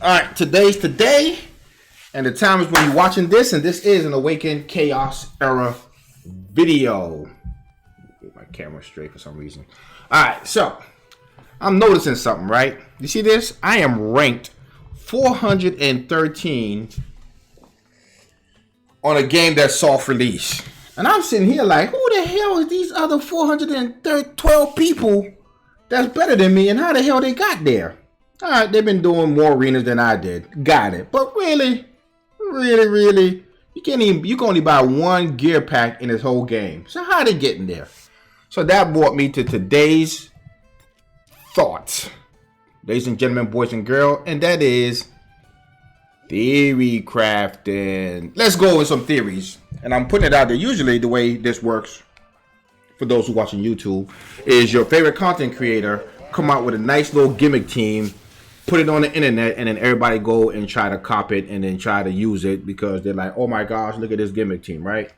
Alright, today's today. And the time is when you're watching this. And this is an Awaken Chaos Era video. Get my camera straight for some reason. Alright, so I'm noticing something, right? You see this? I am ranked 413 on a game that's soft release. And I'm sitting here like, who the hell is these other 412 people that's better than me, and how the hell they got there? All right, they've been doing more arenas than I did. Got it. But really, you can only buy one gear pack in this whole game. So how they getting there? So that brought me to today's thoughts, ladies and gentlemen, boys and girls, and that is theory crafting. Let's go with some theories. And I'm putting it out there. Usually the way this works, for those who watching YouTube, is your favorite content creator come out with a nice little gimmick team, put it on the internet, and then everybody go and try to copy it and then try to use it because they're like, oh my gosh, look at this gimmick team, right?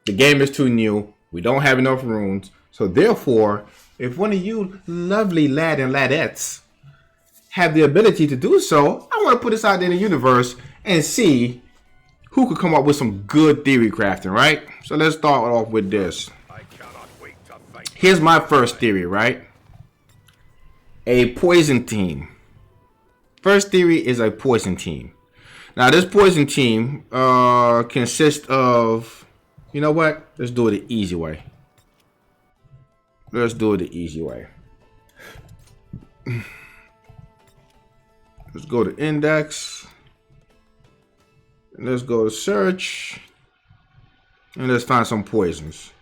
The game is too new. We don't have enough runes. So therefore, if one of you lovely lad and ladettes have the ability to do so, I want to put this out there in the universe and see who could come up with some good theory crafting, right? So let's start off with this. Here's my first theory, right? A poison team. First theory is a poison team. Now this poison team consists of, you know what? Let's do it the easy way. Let's do it the easy way. Let's go to index. Let's go to search. And let's find some poisons.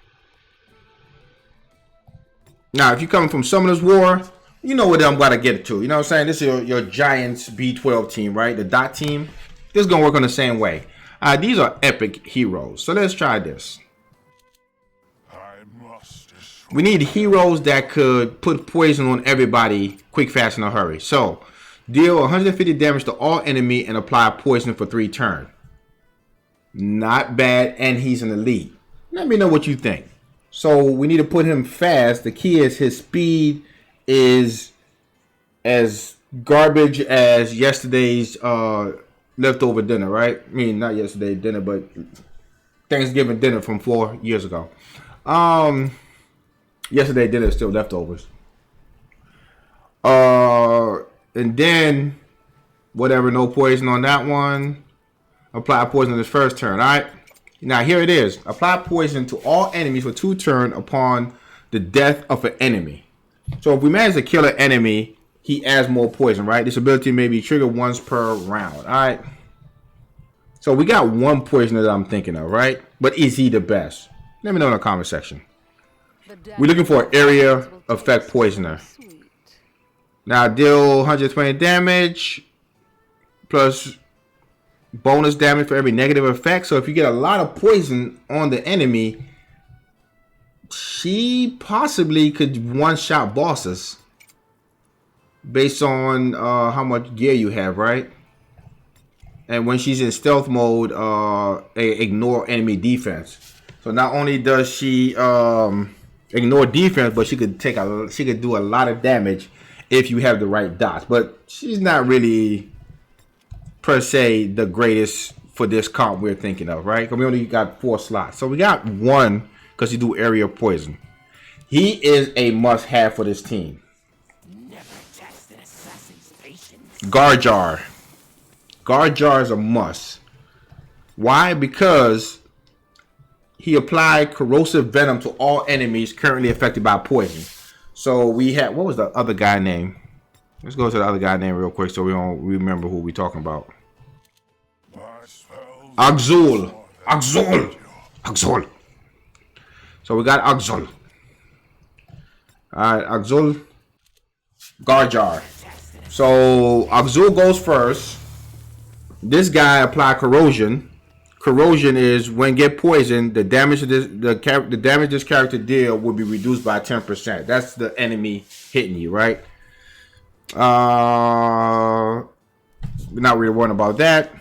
Now, if you're coming from Summoner's War, you know what I'm about to get to. You know what I'm saying? This is your Giants B12 team, right? The dot team. This is going to work on the same way. These are epic heroes. So let's try this. We need heroes that could put poison on everybody quick, fast, in a hurry. So, deal 150 damage to all enemy and apply poison for 3 turns. Not bad, and he's an elite. Let me know what you think. So, we need to put him fast. The key is his speed is as garbage as yesterday's leftover dinner, right? I mean, not yesterday's dinner, but Thanksgiving dinner from 4 years ago. Yesterday dinner is still leftovers. And then whatever, no poison on that one. Apply poison on his first turn. All right. Now here it is. Apply poison to all enemies for 2 turns upon the death of an enemy. So if we manage to kill an enemy, he adds more poison, right? This ability may be triggered once per round. All right. So we got one poisoner that I'm thinking of, right? But is he the best? Let me know in the comment section. We're looking for an area effect poisoner. Now deal 120 damage plus bonus damage for every negative effect. So if you get a lot of poison on the enemy, she possibly could one-shot bosses based on how much gear you have, right? And when she's in stealth mode, ignore enemy defense. So not only does she ignore defense, but she could do a lot of damage if you have the right dots. But she's not really per se the greatest for this comp we're thinking of, right? Because we only got 4 slots. So we got one because you do area poison. He is a must-have for this team. Garjar. Garjar is a must. Why? Because he applied corrosive venom to all enemies currently affected by poison. So we had, what was the other guy name? Let's go to the other guy name real quick so we don't remember who we're talking about. Axul. So we got Axul. Alright, Axul. Garjar. So Axul goes first. This guy applied corrosion. Corrosion is when get poisoned, the damage this character deal will be reduced by 10%. That's the enemy hitting you, right? We're not really worrying about that.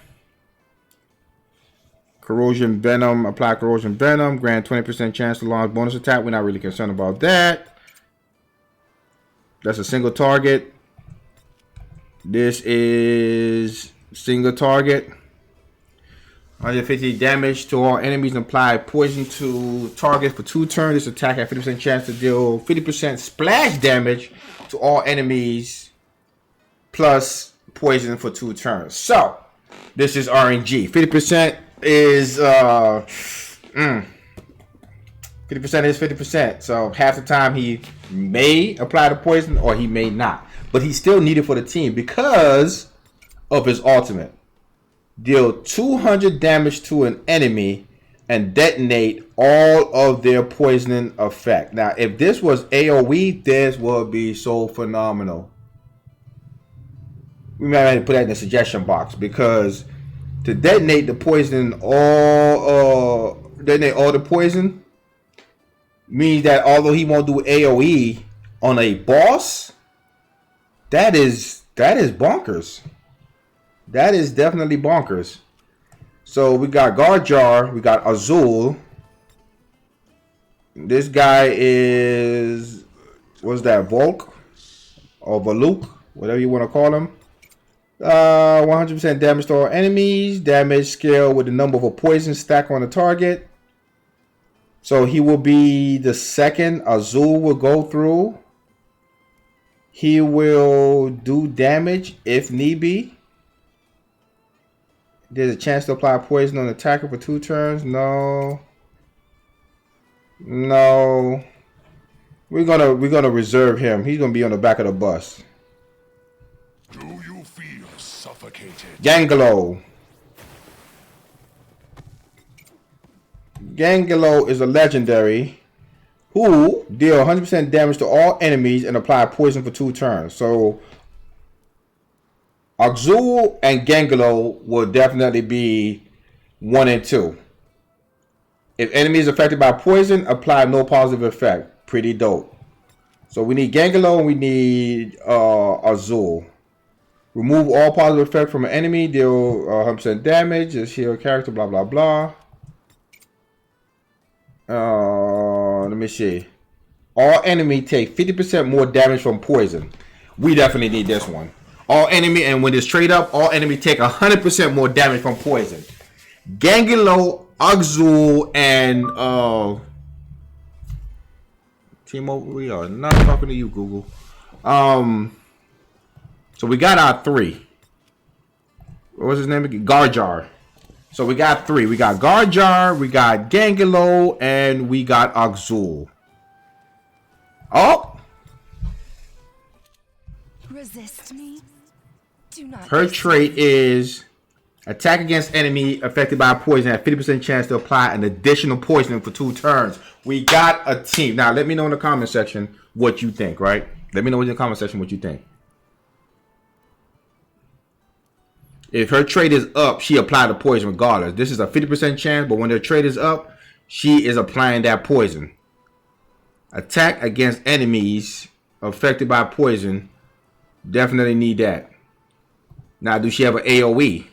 Corrosion Venom, apply Corrosion Venom, grant 20% chance to launch bonus attack. We're not really concerned about that. That's a single target. This is single target. 150 damage to all enemies and apply poison to targets for 2 turns. This attack has 50% chance to deal 50% splash damage to all enemies plus poison for 2 turns. So, this is RNG. 50% is 50% is 50%. So, half the time he may apply the poison or he may not. But he's still needed for the team because of his ultimate. Deal 200 damage to an enemy and detonate all of their poisoning effect. Now, if this was AoE, this would be so phenomenal. We might have to put that in the suggestion box because to detonate the poison, detonate all the poison means that although he won't do AoE on a boss, that is bonkers. That is definitely bonkers. So we got Garjar, we got Azul. This guy is, what's that, Volk? Or Valuk, whatever you want to call him. 100% damage to all enemies. Damage scale with the number of a poison stack on the target. So he will be the second Azul will go through. He will do damage if need be. There's a chance to apply poison on the attacker for 2 turns. No. We're gonna reserve him. He's gonna be on the back of the bus. Do you feel suffocated? Gangelo. Gangelo is a legendary who deal 100% damage to all enemies and apply poison for 2 turns. So Azul and Gangelo will definitely be 1 and 2. If enemy is affected by poison, apply no positive effect. Pretty dope. So we need Gangelo and we need Azul. Remove all positive effect from an enemy. Deal 100% damage. Just heal character. Blah blah blah. Let me see. All enemy take 50% more damage from poison. We definitely need this one. All enemy, and when it's trade up, all enemy take 100% more damage from poison. Gangelo, Azul, and Team Over. We are not talking to you, Google. So we got our 3. What was his name again? Garjar. So we got 3. We got Garjar, we got Gangelo, and we got Azul. Oh! Resist me? Do not. Her trait is attack against enemy affected by poison at 50% chance to apply an additional poison for 2 turns. We got a team. Now, let me know in the comment section what you think, right? Let me know in the comment section what you think. If her trait is up, she applied the poison regardless. This is a 50% chance, but when her trait is up, she is applying that poison. Attack against enemies affected by poison. Definitely need that. Now, do she have an AoE?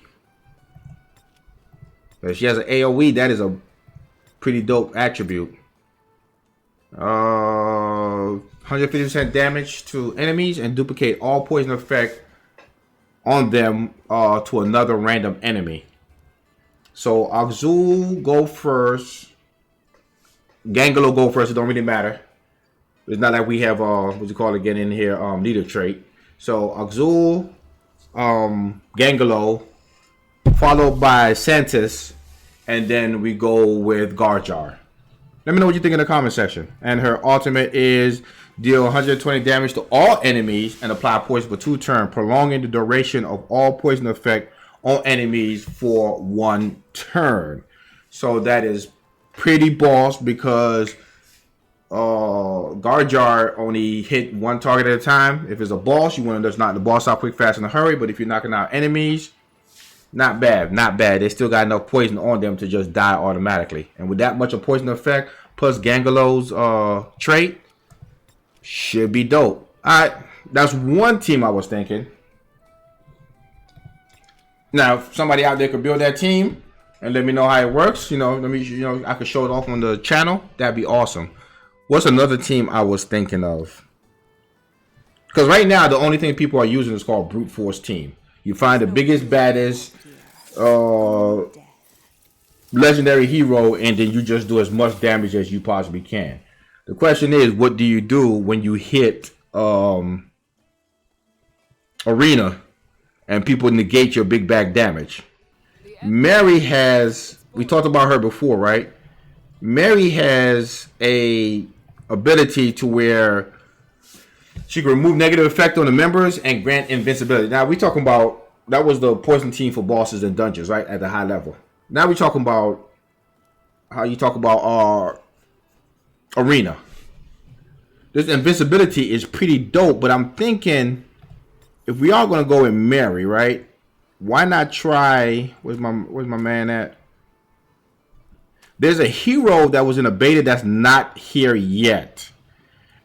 If she has an AoE, that is a pretty dope attribute. 150% damage to enemies and duplicate all poison effect on them to another random enemy. So Azul go first. Gangelo go first. It don't really matter. It's not like we have what you call it again in here, leader trait. So Azul, Gangelo, followed by Santis, and then we go with Garjar. Let me know what you think in the comment section. And her ultimate is deal 120 damage to all enemies and apply poison for 2 turns, prolonging the duration of all poison effect on enemies for 1 turn. So that is pretty boss because Garjar only hit 1 target at a time. If it's a boss, you want to just knock the boss out quick, fast, in a hurry. But if you're knocking out enemies, not bad, not bad. They still got enough poison on them to just die automatically. And with that much of poison effect, plus Gangelo's trait, should be dope. Alright, that's one team I was thinking. Now, if somebody out there could build that team and let me know how it works, I could show it off on the channel. That'd be awesome. What's another team I was thinking of? Because right now, the only thing people are using is called brute force team. You find the biggest, baddest, legendary hero, and then you just do as much damage as you possibly can. The question is, what do you do when you hit arena and people negate your big bag damage? Mary has, we talked about her before, right? Mary has a ability to where she can remove negative effect on the members and grant invincibility. Now we talking about, that was the poison team for bosses and dungeons, right? At the high level. Now we're talking about how you talk about our arena. This invincibility is pretty dope, but I'm thinking if we are gonna go with Mary, right? Why not try? Where's my man at? There's a hero that was in a beta that's not here yet,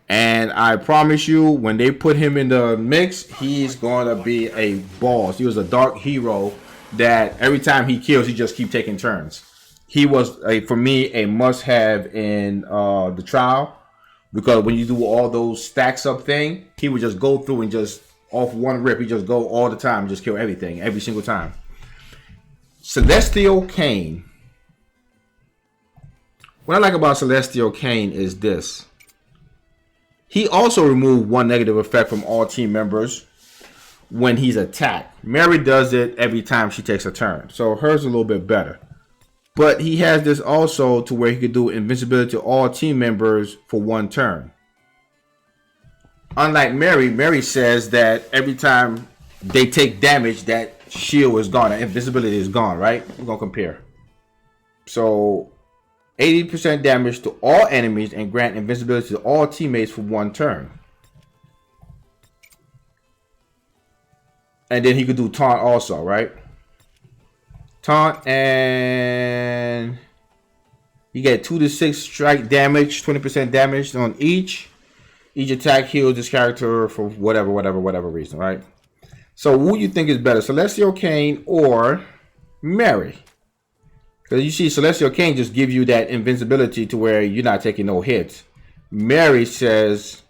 and I promise you, when they put him in the mix, he's gonna be a boss. He was a dark hero that every time he kills, he just keep taking turns. He was for me a must-have in the trial, because when you do all those stacks up thing, he would just go through and just off one rip, he just go all the time, just kill everything every single time. Celestial Kane. What I like about Celestial Kane is this. He also removed one negative effect from all team members when he's attacked. Mary does it every time she takes a turn, so hers is a little bit better. But he has this also to where he could do invincibility to all team members for one turn. Unlike Mary, Mary says that every time they take damage, that shield is gone, that invisibility is gone, right? We're going to compare. So 80% damage to all enemies and grant invincibility to all teammates for one turn. And then he could do taunt also, right? Taunt, and you get 2 to 6 strike damage, 20% damage on each. Each attack heals this character for whatever reason, right? So who you think is better, Celestial Kane or Mary? Because you see, Celestial Kane just give you that invincibility to where you're not taking no hits. Mary says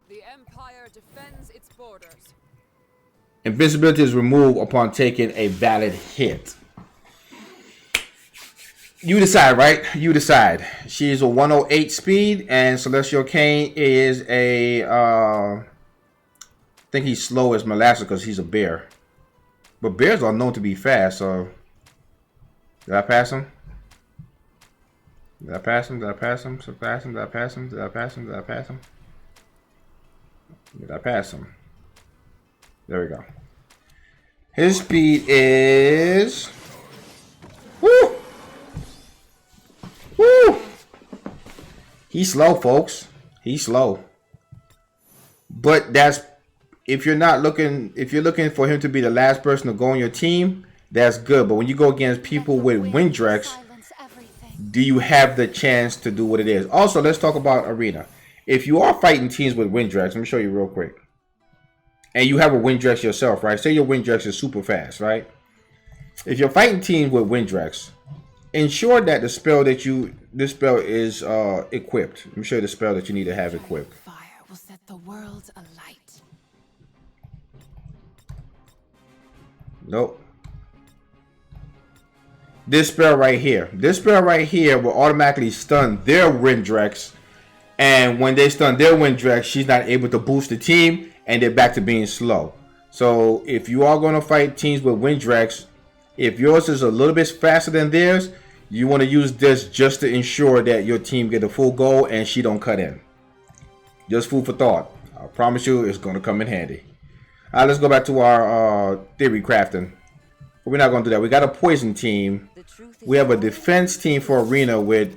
the Empire defends its borders. Invincibility is removed upon taking a valid hit. You decide, right? You decide. She's a 108 speed, and Celestial Kane is a, I think he's slow as molasses because he's a bear. But bears are known to be fast, so. Did I pass him? Did I pass him? Did I pass him? Did I pass him? Did I pass him? Did I pass him? Did I pass him? Did I pass him? There we go. His speed is. Woo! Woo! He's slow, folks. He's slow. But that's if you're looking for him to be the last person to go on your team, that's good. But when you go against people with Windrex, do you have the chance to do what it is? Also, let's talk about arena. If you are fighting teams with Windrex, let me show you real quick. And you have a Windrex yourself, right? Say your Windrex is super fast, right? If you're fighting teams with Windrex, ensure that this spell is equipped. Let me show you the spell that you need to have equipped. Fire will set the world alight. Nope. This spell right here. This spell right here will automatically stun their Windrex. And when they stun their Windrex, she's not able to boost the team, and they're back to being slow. So if you are going to fight teams with Windrex, if yours is a little bit faster than theirs, you want to use this just to ensure that your team get a full goal and she don't cut in. Just food for thought. I promise you it's going to come in handy. All right, let's go back to our theory crafting. But we're not going to do that. We got a poison team. We have a defense team for arena with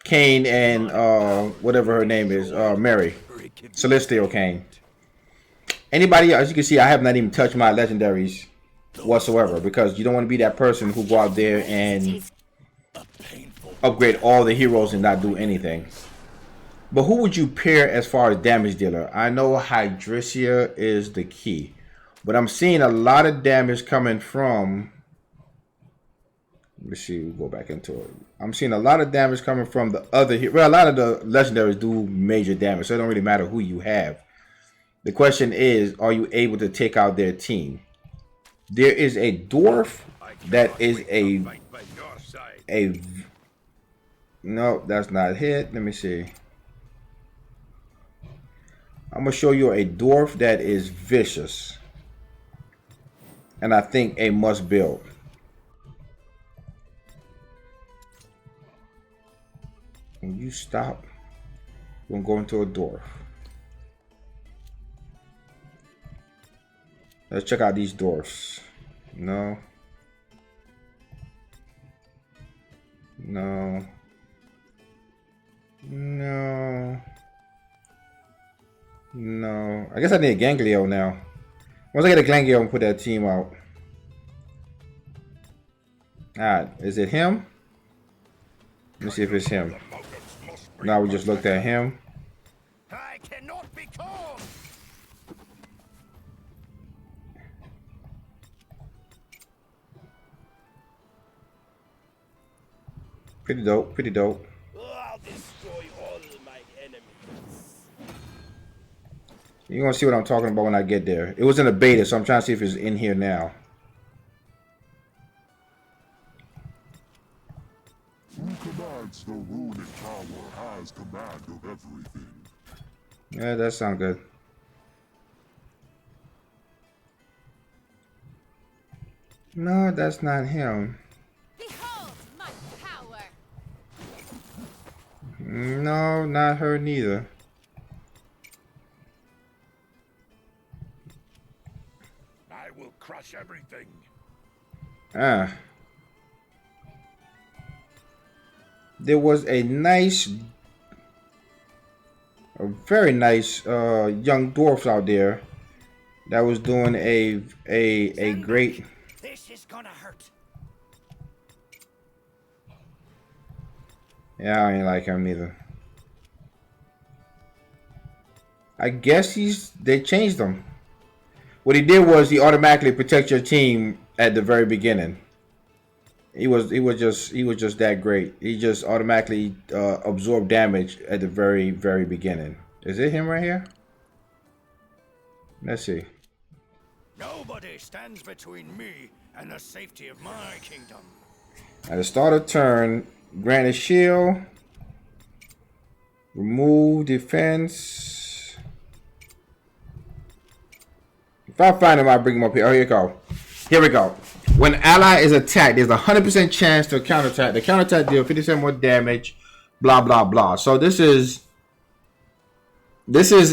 Kane and whatever her name is, Mary. Celestial Kane. Anybody, as you can see, I have not even touched my legendaries whatsoever, because you don't want to be that person who go out there and upgrade all the heroes and not do anything. But who would you pair as far as damage dealer? I know Hydricia is the key, but I'm seeing a lot of damage coming from Let's see. We'll go back into it. I'm seeing a lot of damage coming from the other. Well, a lot of the legendaries do major damage, so it don't really matter who you have. The question is, are you able to take out their team? There is a dwarf that is a no, that's not hit. Let me see. I'm gonna show you a dwarf that is vicious, and I think a must build. When you stop, we're gonna go into a dwarf. Let's check out these dwarfs. No. No. No. No. I guess I need a Ganglio now. Once I get a Ganglio, I'm gonna put that team out. Alright, is it him? Let me see if it's him. Now we just looked at him. I cannot be calm. Pretty dope, pretty dope. I'll destroy all my enemies. You're gonna see what I'm talking about when I get there. It was in a beta, so I'm trying to see if it's in here now. Who commands the runic tower has command of everything. Yeah, that sounds good. No, that's not him. Behold my power. No, not her neither. I will crush everything. There was a very nice young dwarf out there that was doing a great. This is gonna hurt. Yeah, I ain't like him neither. I guess they changed him. What he did was he automatically protect your team at the very beginning. He was just that great. He just automatically absorbed damage at the very beginning. Is it him right here? Let's see. Nobody stands between me and the safety of my kingdom. At the start of turn, grant a shield. Remove defense. If I find him, I'll bring him up here. Oh, here we go. Here we go. When ally is attacked, there's a 100% chance to counterattack. The counterattack deal 50% more damage. Blah blah blah. So this is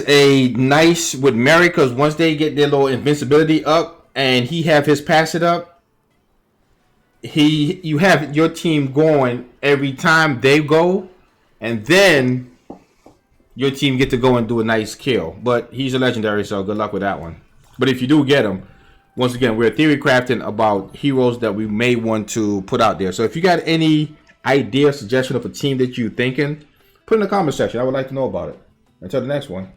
a nice with Mary, because once they get their little invincibility up and he have his passive up, you have your team going every time they go, and then your team get to go and do a nice kill. But he's a legendary, so good luck with that one. But if you do get him, once again, we're theory crafting about heroes that we may want to put out there. So if you got any idea, suggestion of a team that you're thinking, put in the comment section. I would like to know about it. Until the next one.